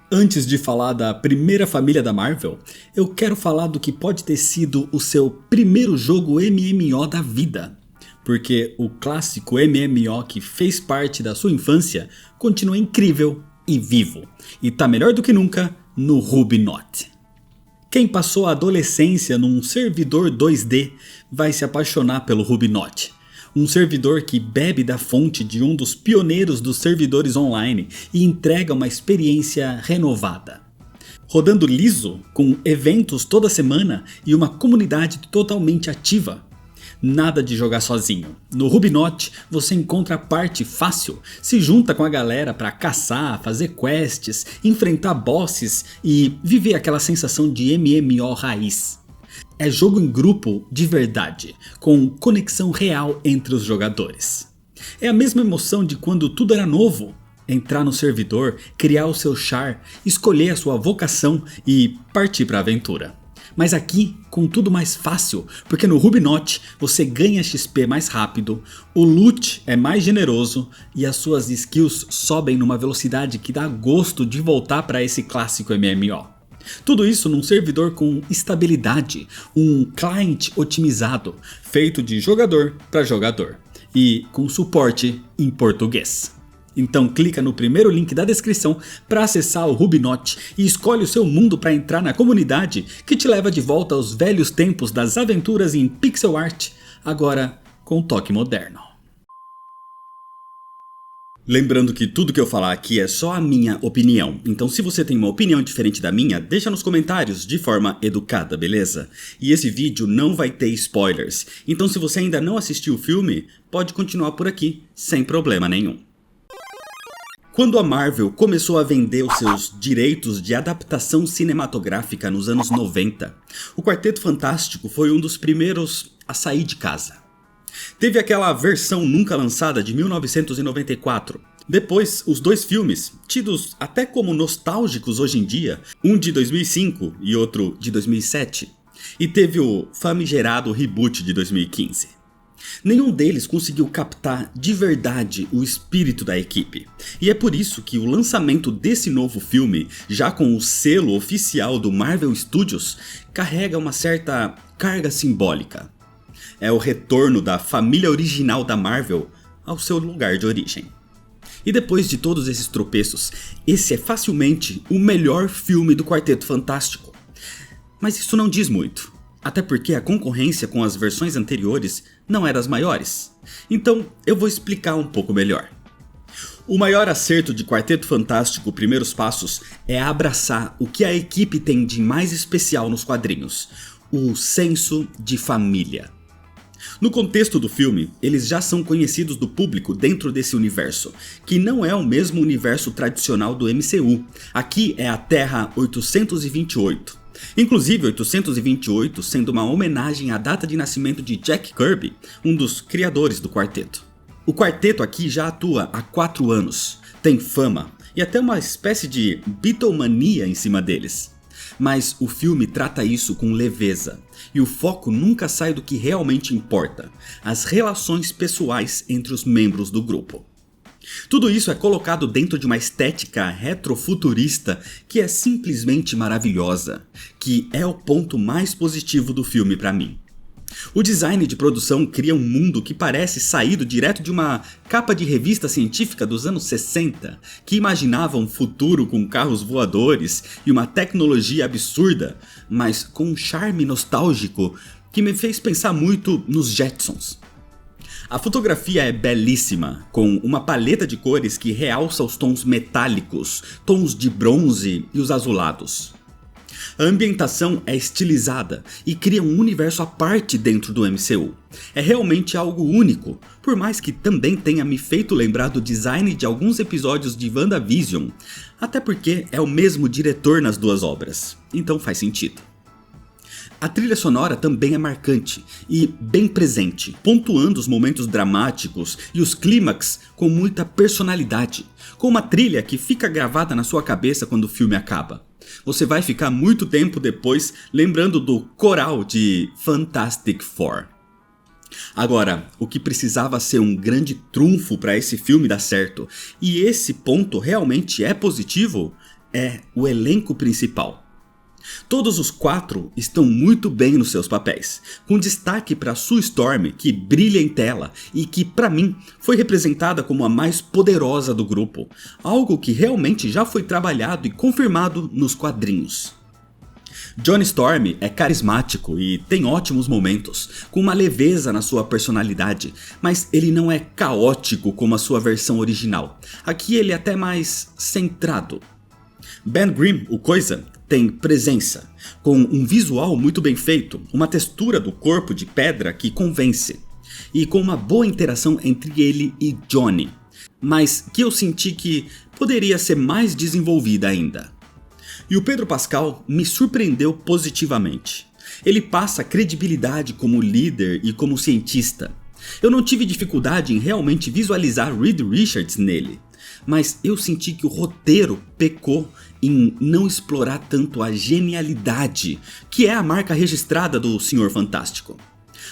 Antes de falar da primeira família da Marvel, eu quero falar do que pode ter sido o seu primeiro jogo MMO da vida. Porque o clássico MMO que fez parte da sua infância continua incrível e vivo. E tá melhor do que nunca no Rubinot. Quem passou a adolescência num servidor 2D vai se apaixonar pelo Rubinot. Um servidor que bebe da fonte de um dos pioneiros dos servidores online e entrega uma experiência renovada. Rodando liso, com eventos toda semana e uma comunidade totalmente ativa. Nada de jogar sozinho. No Rubinot você encontra a parte fácil, se junta com a galera para caçar, fazer quests, enfrentar bosses e viver aquela sensação de MMO raiz. É jogo em grupo de verdade, com conexão real entre os jogadores. É a mesma emoção de quando tudo era novo. Entrar no servidor, criar o seu char, escolher a sua vocação e partir para a aventura. Mas aqui, com tudo mais fácil, porque no Rubinot você ganha XP mais rápido, o loot é mais generoso e as suas skills sobem numa velocidade que dá gosto de voltar para esse clássico MMO. Tudo isso num servidor com estabilidade, um client otimizado, feito de jogador para jogador e com suporte em português. Então clica no primeiro link da descrição para acessar o Rubinot e escolhe o seu mundo para entrar na comunidade que te leva de volta aos velhos tempos das aventuras em pixel art, agora com toque moderno. Lembrando que tudo que eu falar aqui é só a minha opinião, então se você tem uma opinião diferente da minha, deixa nos comentários de forma educada, beleza? E esse vídeo não vai ter spoilers, então se você ainda não assistiu o filme, pode continuar por aqui, sem problema nenhum. Quando a Marvel começou a vender os seus direitos de adaptação cinematográfica nos anos 90, o Quarteto Fantástico foi um dos primeiros a sair de casa. Teve aquela versão nunca lançada de 1994. Depois, os dois filmes, tidos até como nostálgicos hoje em dia, um de 2005 e outro de 2007. E teve o famigerado reboot de 2015. Nenhum deles conseguiu captar de verdade o espírito da equipe. E é por isso que o lançamento desse novo filme, já com o selo oficial do Marvel Studios, carrega uma certa carga simbólica. É o retorno da família original da Marvel ao seu lugar de origem. E depois de todos esses tropeços, esse é facilmente o melhor filme do Quarteto Fantástico. Mas isso não diz muito, até porque a concorrência com as versões anteriores não é das maiores. Então eu vou explicar um pouco melhor. O maior acerto de Quarteto Fantástico Primeiros Passos é abraçar o que a equipe tem de mais especial nos quadrinhos: o senso de família. No contexto do filme, eles já são conhecidos do público dentro desse universo, que não é o mesmo universo tradicional do MCU. Aqui é a Terra 828. Inclusive 828 sendo uma homenagem à data de nascimento de Jack Kirby, um dos criadores do quarteto. O quarteto aqui já atua há 4 anos, tem fama e até uma espécie de Beatlemania em cima deles. Mas o filme trata isso com leveza, e o foco nunca sai do que realmente importa: as relações pessoais entre os membros do grupo. Tudo isso é colocado dentro de uma estética retrofuturista que é simplesmente maravilhosa, que é o ponto mais positivo do filme para mim. O design de produção cria um mundo que parece saído direto de uma capa de revista científica dos anos 60, que imaginava um futuro com carros voadores e uma tecnologia absurda, mas com um charme nostálgico que me fez pensar muito nos Jetsons. A fotografia é belíssima, com uma paleta de cores que realça os tons metálicos, tons de bronze e os azulados. A ambientação é estilizada e cria um universo à parte dentro do MCU. É realmente algo único, por mais que também tenha me feito lembrar do design de alguns episódios de WandaVision, até porque é o mesmo diretor nas duas obras, então faz sentido. A trilha sonora também é marcante e bem presente, pontuando os momentos dramáticos e os clímax com muita personalidade, com uma trilha que fica gravada na sua cabeça quando o filme acaba. Você vai ficar muito tempo depois lembrando do coral de Fantastic Four. Agora, o que precisava ser um grande trunfo para esse filme dar certo, e esse ponto realmente é positivo, é o elenco principal. Todos os 4 estão muito bem nos seus papéis, com destaque para Sue Storm, que brilha em tela e que, para mim, foi representada como a mais poderosa do grupo, algo que realmente já foi trabalhado e confirmado nos quadrinhos. Johnny Storm é carismático e tem ótimos momentos, com uma leveza na sua personalidade, mas ele não é caótico como a sua versão original. Aqui ele é até mais centrado. Ben Grimm, o Coisa, tem presença, com um visual muito bem feito, uma textura do corpo de pedra que convence, e com uma boa interação entre ele e Johnny, mas que eu senti que poderia ser mais desenvolvida ainda. E o Pedro Pascal me surpreendeu positivamente. Ele passa credibilidade como líder e como cientista. Eu não tive dificuldade em realmente visualizar Reed Richards nele, mas eu senti que o roteiro pecou em não explorar tanto a genialidade, que é a marca registrada do Senhor Fantástico.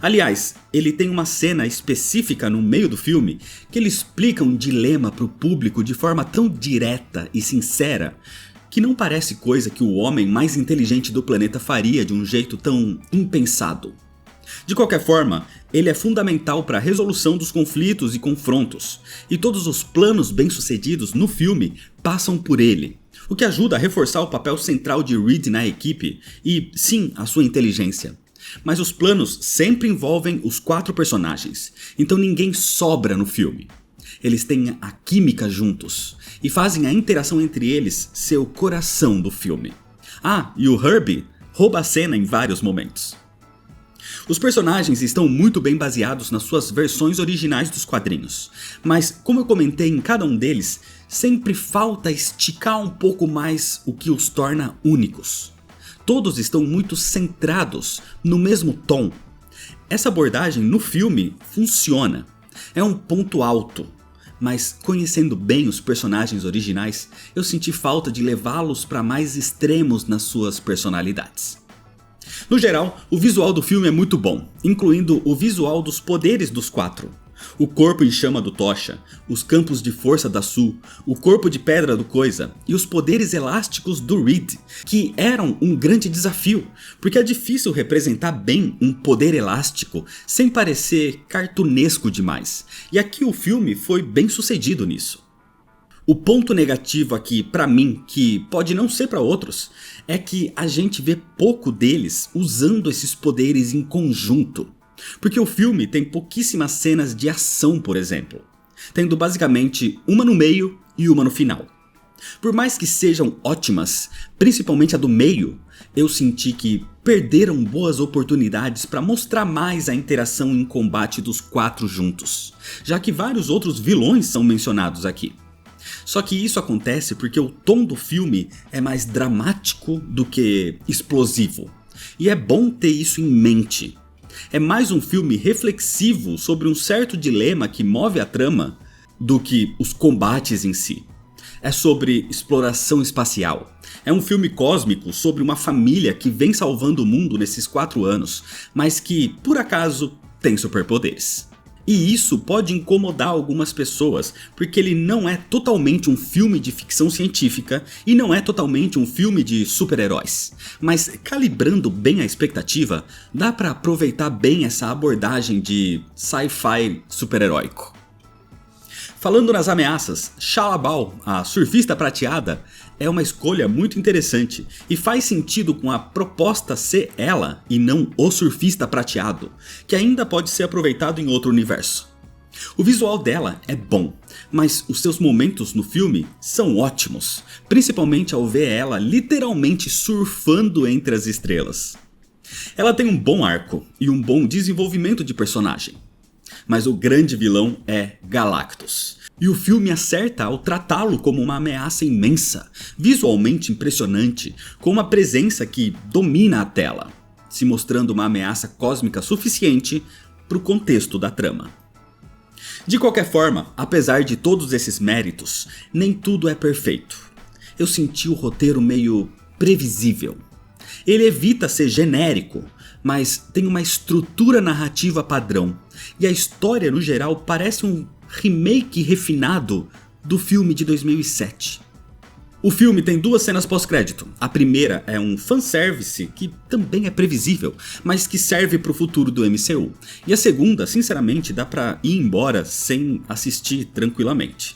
Aliás, ele tem uma cena específica no meio do filme que ele explica um dilema para o público de forma tão direta e sincera que não parece coisa que o homem mais inteligente do planeta faria de um jeito tão impensado. De qualquer forma, ele é fundamental para a resolução dos conflitos e confrontos, e todos os planos bem-sucedidos no filme passam por ele, o que ajuda a reforçar o papel central de Reed na equipe e, sim, a sua inteligência. Mas os planos sempre envolvem os 4 personagens, então ninguém sobra no filme. Eles têm a química juntos e fazem a interação entre eles ser o coração do filme. Ah, e o Herbie rouba a cena em vários momentos. Os personagens estão muito bem baseados nas suas versões originais dos quadrinhos, mas como eu comentei em cada um deles, sempre falta esticar um pouco mais o que os torna únicos. Todos estão muito centrados no mesmo tom. Essa abordagem no filme funciona, é um ponto alto. Mas conhecendo bem os personagens originais, eu senti falta de levá-los para mais extremos nas suas personalidades. No geral, o visual do filme é muito bom, incluindo o visual dos poderes dos 4. O corpo em chama do Tocha, os campos de força da Sue, o corpo de pedra do Coisa e os poderes elásticos do Reed, que eram um grande desafio, porque é difícil representar bem um poder elástico sem parecer cartunesco demais, e aqui o filme foi bem sucedido nisso. O ponto negativo aqui pra mim, que pode não ser pra outros, é que a gente vê pouco deles usando esses poderes em conjunto. Porque o filme tem pouquíssimas cenas de ação, por exemplo, tendo basicamente uma no meio e uma no final. Por mais que sejam ótimas, principalmente a do meio, eu senti que perderam boas oportunidades para mostrar mais a interação em combate dos 4 juntos, já que vários outros vilões são mencionados aqui. Só que isso acontece porque o tom do filme é mais dramático do que explosivo, e é bom ter isso em mente. É mais um filme reflexivo sobre um certo dilema que move a trama do que os combates em si. É sobre exploração espacial. É um filme cósmico sobre uma família que vem salvando o mundo nesses 4 anos, mas que, por acaso, tem superpoderes. E isso pode incomodar algumas pessoas, porque ele não é totalmente um filme de ficção científica e não é totalmente um filme de super-heróis. Mas calibrando bem a expectativa, dá pra aproveitar bem essa abordagem de sci-fi super-heróico. Falando nas ameaças, Shalla-Bal, a surfista prateada, é uma escolha muito interessante e faz sentido com a proposta ser ela e não o surfista prateado, que ainda pode ser aproveitado em outro universo. O visual dela é bom, mas os seus momentos no filme são ótimos, principalmente ao ver ela literalmente surfando entre as estrelas. Ela tem um bom arco e um bom desenvolvimento de personagem. Mas o grande vilão é Galactus. E o filme acerta ao tratá-lo como uma ameaça imensa, visualmente impressionante, com uma presença que domina a tela, se mostrando uma ameaça cósmica suficiente para o contexto da trama. De qualquer forma, apesar de todos esses méritos, nem tudo é perfeito. Eu senti o roteiro meio previsível. Ele evita ser genérico, mas tem uma estrutura narrativa padrão, e a história no geral parece um remake refinado do filme de 2007. O filme tem duas cenas pós-crédito. A primeira é um fanservice que também é previsível, mas que serve pro futuro do MCU. E a segunda, sinceramente, dá pra ir embora sem assistir tranquilamente.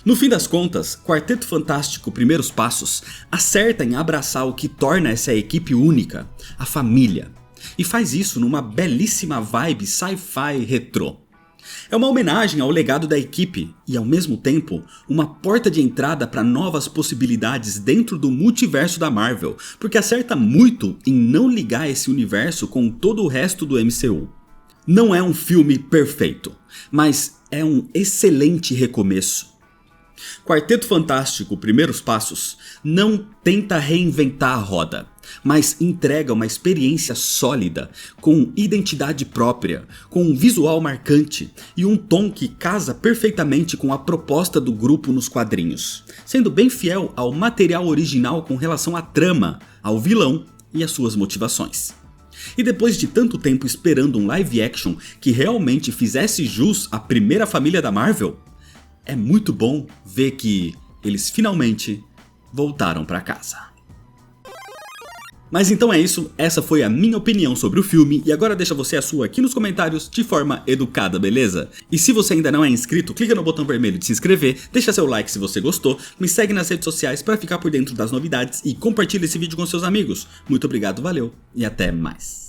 No fim das contas, Quarteto Fantástico Primeiros Passos acerta em abraçar o que torna essa equipe única, a família. E faz isso numa belíssima vibe sci-fi retrô. É uma homenagem ao legado da equipe e, ao mesmo tempo, uma porta de entrada para novas possibilidades dentro do multiverso da Marvel, porque acerta muito em não ligar esse universo com todo o resto do MCU. Não é um filme perfeito, mas é um excelente recomeço. Quarteto Fantástico Primeiros Passos não tenta reinventar a roda, mas entrega uma experiência sólida, com identidade própria, com um visual marcante e um tom que casa perfeitamente com a proposta do grupo nos quadrinhos, sendo bem fiel ao material original com relação à trama, ao vilão e às suas motivações. E depois de tanto tempo esperando um live action que realmente fizesse jus à primeira família da Marvel, é muito bom ver que eles finalmente voltaram pra casa. Mas então é isso, essa foi a minha opinião sobre o filme e agora deixa você a sua aqui nos comentários de forma educada, beleza? E se você ainda não é inscrito, clica no botão vermelho de se inscrever, deixa seu like se você gostou, me segue nas redes sociais para ficar por dentro das novidades e compartilha esse vídeo com seus amigos. Muito obrigado, valeu e até mais.